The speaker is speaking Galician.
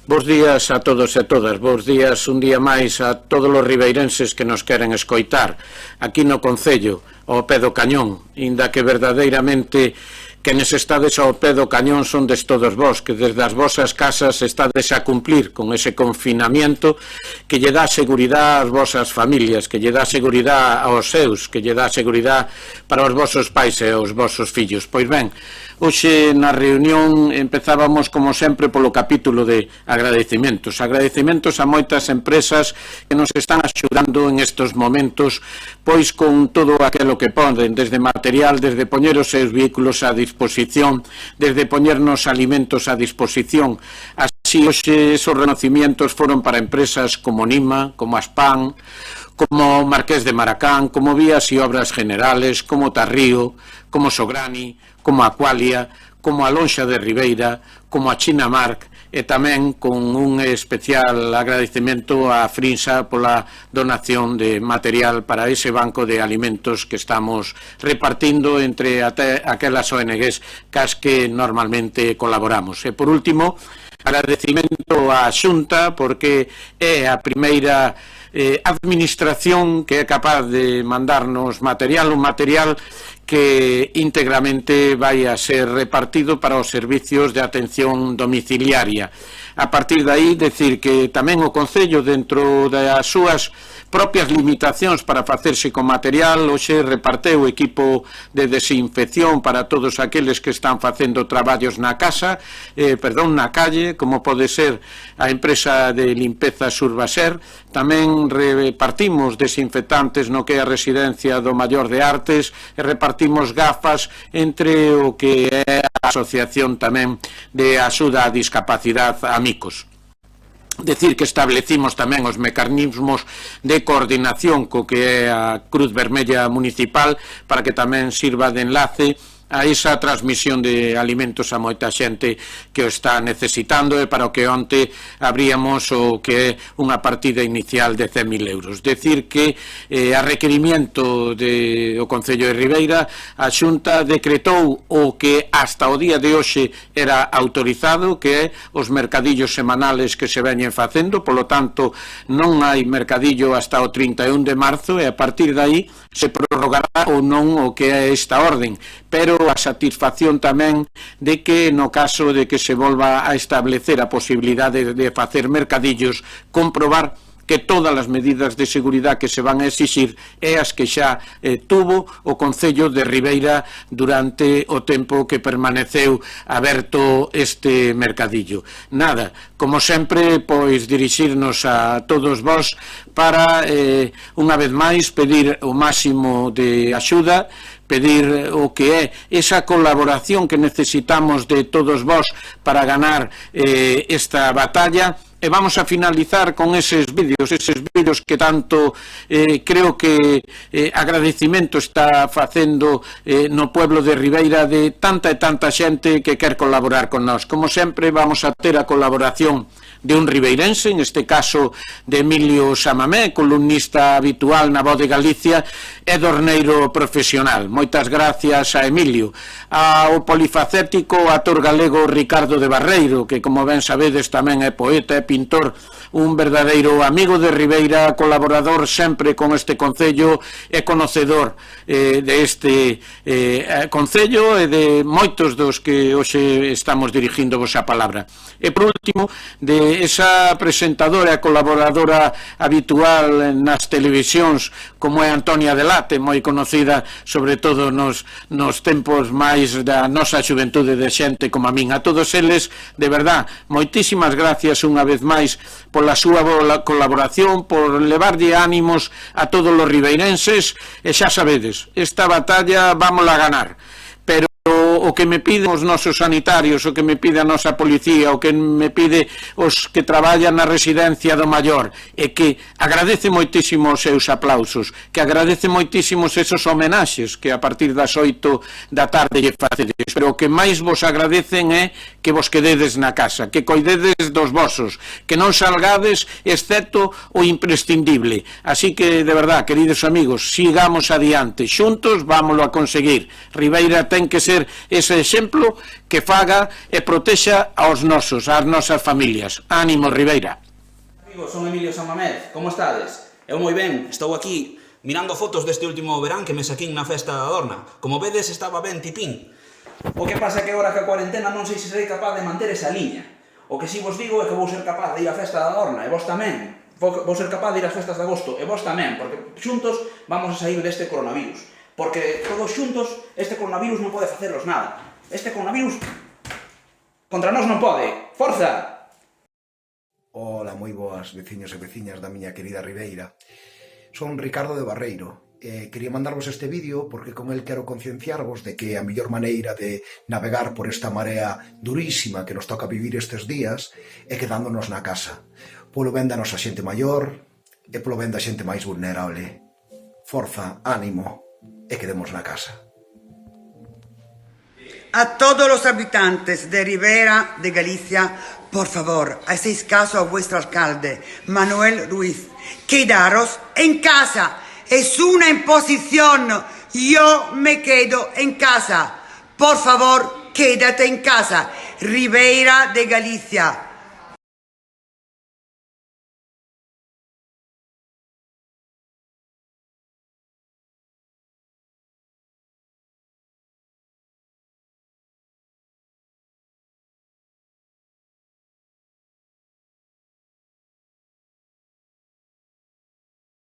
Bos días a todos e todas, bos días un día máis a todos os ribeirenses que nos queren escoitar aquí no Concello, ao pé do cañón, inda que verdadeiramente quenes estades ao pé do cañón son des todos vós, que desde as vosas casas estades a cumplir con ese confinamiento que lle dá seguridade ás vosas familias, que lle dá seguridade aos seus, que lle dá seguridade para os vosos pais e os vosos fillos. Pois ben, hoxe na reunión empezábamos como sempre polo capítulo de agradecimentos a moitas empresas que nos están axudando en estes momentos, pois con todo aquilo que poden, desde material, desde poñer os seus vehículos a disposición, desde poñernos alimentos a disposición. Así, hoxe, esos reconocimientos foron para empresas como Nima, como Aspan, como Marqués de Maracán, como Vías e Obras Generales, como Tarrío, como Sograni, como Aqualia, como a Lonxa de Ribeira, como a Chinamark, e tamén con un especial agradecemento a Frinsa pola donación de material para ese banco de alimentos que estamos repartindo entre aquelas ONGs cas que normalmente colaboramos. E por último, agradecemento á Xunta porque é a primeira administración que é capaz de mandarnos material, un material que íntegramente vai a ser repartido para os servicios de atención domiciliaria. A partir de aí, decir que tamén o Concello, dentro das súas propias limitacións para facerse con material, hoxe reparteu equipo de desinfección para todos aqueles que están facendo traballos na casa, na calle, como pode ser a empresa de limpeza Surbaser. Tamén repartimos desinfectantes no que é a residencia do Maior de Artes e repartimos gafas entre o que é a asociación tamén de axuda á discapacidade Amicos. Decir que establecimos tamén os mecanismos de coordinación co que é a Cruz Vermella Municipal para que tamén sirva de enlace a esa transmisión de alimentos a moita xente que o está necesitando e para o que onte abríamos o que é unha partida inicial de 100.000 euros. Decir que a requerimiento do Concello de Ribeira a Xunta decretou o que hasta o día de hoxe era autorizado, que é os mercadillos semanales que se veñen facendo, polo tanto non hai mercadillo hasta o 31 de marzo e a partir de aí se prorrogará ou non o que é esta orden, pero a satisfacción tamén de que no caso de que se volva a establecer a posibilidade de facer mercadillos, comprobar que todas as medidas de seguridade que se van a exixir é as que xa tuvo o Concello de Ribeira durante o tempo que permaneceu aberto este mercadillo. Nada, como sempre, pois dirixirnos a todos vós para, unha vez máis, pedir o máximo de axuda, pedir o que é esa colaboración que necesitamos de todos vós para ganar esta batalla. E vamos a finalizar con eses vídeos que tanto creo que agradecimento está facendo no pueblo de Ribeira de tanta e tanta xente que quer colaborar con nós. Como sempre, vamos a ter a colaboración de un ribeirense, en este caso de Emilio Samamé, columnista habitual na Voz de Galicia e dorneiro profesional. Moitas gracias a Emilio. Ao polifacético actor galego Ricardo de Barreiro, que como ben sabedes tamén é poeta e pintor, un verdadeiro amigo de Ribeira, colaborador sempre con este Concello e conocedor deste Concello e de moitos dos que hoxe estamos dirigindo vos a palabra. E por último, de esa presentadora e colaboradora habitual nas televisións como é Antonia Delate, moi conocida sobre todo nos tempos máis da nosa xuventude de xente como a min. A todos eles, de verdad, moitísimas gracias unha vez máis pola súa colaboración, por levarlle ánimos a todos os ribeirenses e xa sabedes, esta batalla vámola a ganar. Pero o que me piden os nosos sanitarios, o que me pide a nosa policía, o que me pide os que traballan na residencia do Maior, é que agradece moitísimo os seus aplausos, que agradece moitísimo esos homenaxes que a partir das 8 da tarde lle facedes, pero o que máis vos agradecen é que vos quededes na casa, que coidedes dos vosos, que non salgades excepto o imprescindible. Así que, de verdad, queridos amigos, sigamos adiante, xuntos vámoslo a conseguir. Ribeira ten que ser ese exemplo que faga e protexa aos nosos, ás nosas familias. Ánimo, Ribeira. Amigos, son Emilio Sanmamés, como estades? Eu moi ben, estou aquí mirando fotos deste último verán que me saquín na festa da Adorna. Como vedes, estaba ben tipín. O que pasa é que agora que a cuarentena non sei se serei capaz de manter esa liña. O que si vos digo é que vou ser capaz de ir á festa da Adorna, e vos tamén. Vou ser capaz de ir ás festas de agosto, e vos tamén, porque xuntos vamos a sair deste coronavirus. Porque todos xuntos, este coronavirus non pode facerlos nada. Este coronavirus contra nós non pode. Forza! Ola, moi boas veciños e veciñas da miña querida Ribeira. Son Ricardo de Barreiro. Quería mandarvos este vídeo porque con el quero concienciarvos de que a mellor maneira de navegar por esta marea durísima que nos toca vivir estes días é quedándonos na casa. Polo ben da nosa xente maior e polo ben da xente máis vulnerable. Forza, ánimo e quedemos na casa. A todos los habitantes de Ribera de Galicia, por favor, hacéis caso a vuestro alcalde, Manuel Ruiz. Quedaros en casa. Es una imposición. Yo me quedo en casa. Por favor, quédate en casa. Ribera de Galicia.